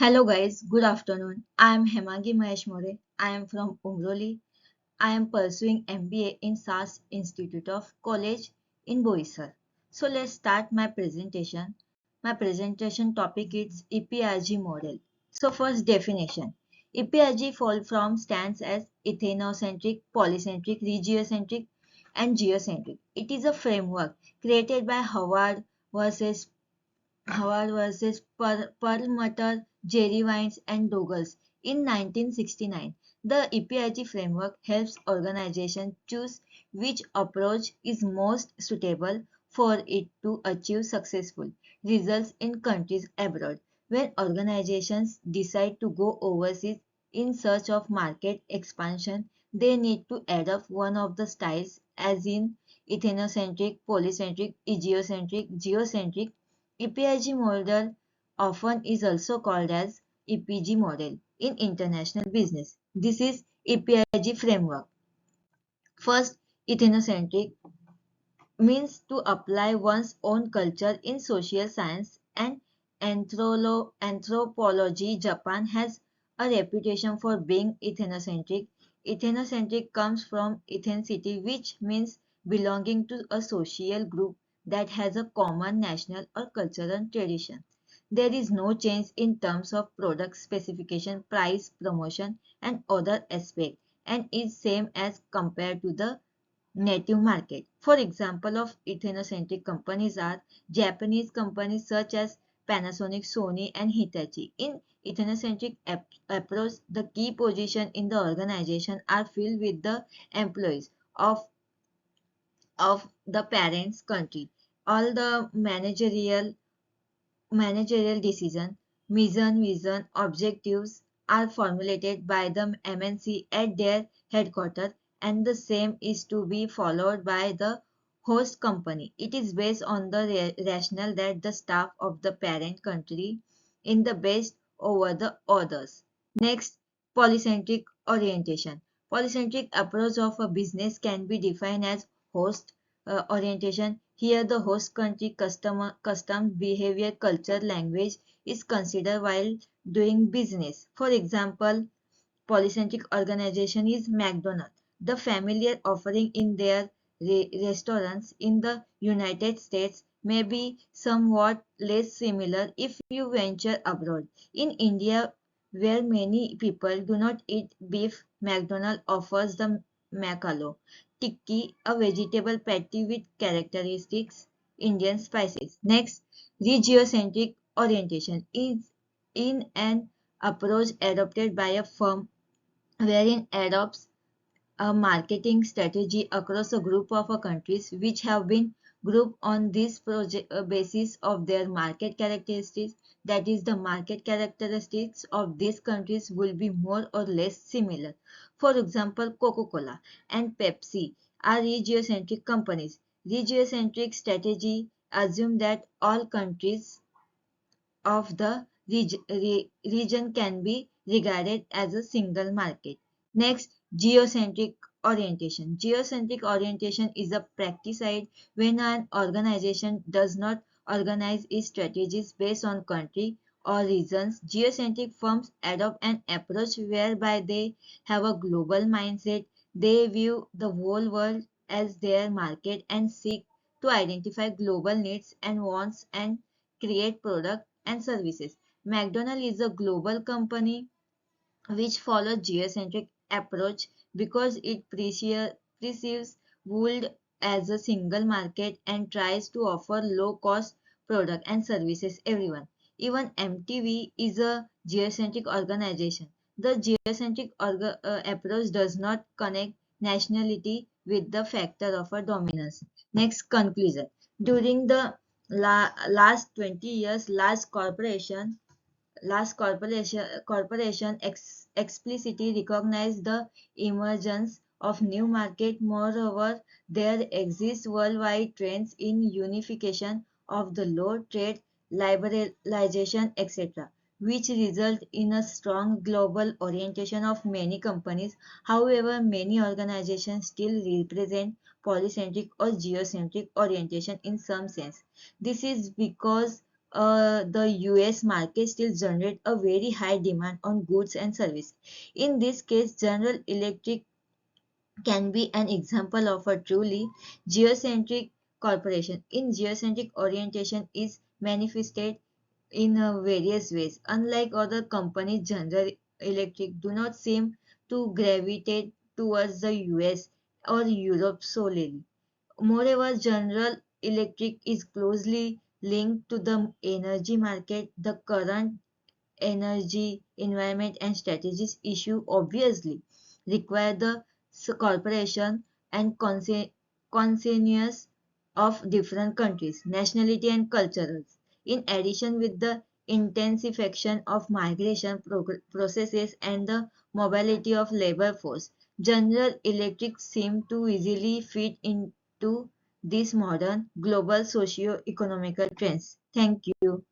Hello guys, good afternoon. I am Hemangi Mahesh More. I am from Umroli. I am pursuing MBA in SAS Institute of College in Boisar. So let's start my presentation. My presentation topic is EPRG model. So first definition. EPRG full form stands as ethnocentric, polycentric, regiocentric and geocentric. It is a framework created by Howard versus Perlmutter, Jerry Vines, and Douglas in 1969. The EPIG framework helps organizations choose which approach is most suitable for it to achieve successful results in countries abroad. When organizations decide to go overseas in search of market expansion, they need to adopt one of the styles, as in ethnocentric, polycentric, geocentric. EPIG model often is also called as EPG model in international business. This is EPIG framework. First, ethnocentric means to apply one's own culture in social science and anthropology. Japan has a reputation for being ethnocentric. Ethnocentric comes from ethnicity, which means belonging to a social group that has a common national or cultural tradition. There is no change in terms of product specification, price, promotion, and other aspects, and is same as compared to the native market. For example of ethnocentric companies are Japanese companies such as Panasonic, Sony, and Hitachi. In ethnocentric approach, the key position in the organization are filled with the employees of the parents country. All the managerial decision, mission, vision, objectives are formulated by the MNC at their headquarters, and the same is to be followed by the host company. It is based on the rationale that the staff of the parent country in the best over the others. Next, polycentric orientation. Polycentric approach of a business can be defined as host orientation. Here, the host country custom, behavior, culture, language is considered while doing business. For example, polycentric organization is McDonald's. The familiar offering in their restaurants in the United States may be somewhat less similar if you venture abroad. In India, where many people do not eat beef, McDonald's offers the Macalo tikki, a vegetable patty with characteristics Indian spices. Next, regiocentric orientation is in an approach adopted by a firm wherein adopts a marketing strategy across a group of countries which have been grouped on this project basis of their market characteristics. That is, the market characteristics of these countries will be more or less similar. For example, Coca-Cola and Pepsi are regiocentric companies. Regiocentric strategy assume that all countries of the region can be regarded as a single market. Next, geocentric orientation. Geocentric orientation is a practice when an organization does not organize its strategies based on country or regions. Geocentric firms adopt an approach whereby they have a global mindset. They view the whole world as their market and seek to identify global needs and wants and create products and services. McDonald's is a global company which follows geocentric approach because it perceives world as a single market and tries to offer low cost product and services everyone. Even MTV is a geocentric organization. The geocentric approach does not connect nationality with the factor of a dominance. Next, conclusion. During the last 20 years, corporation explicitly recognize the emergence of new market. Moreover, there exists worldwide trends in unification of the law, trade, liberalization, etc., which result in a strong global orientation of many companies. However, many organizations still represent polycentric or geocentric orientation in some sense. This is because the US market still generate a very high demand on goods and service. In this case, General Electric can be an example of a truly geocentric corporation. In geocentric orientation is manifested in various ways. Unlike other companies, General Electric do not seem to gravitate towards the US or Europe solely. Moreover, General Electric is closely linked to the energy market. The current energy, environment, and strategies issue obviously require the cooperation and conscience of different countries, nationality, and cultures. In addition, with the intensification of migration processes and the mobility of labor force, General Electric seem to easily fit into these modern global socio-economical trends. Thank you.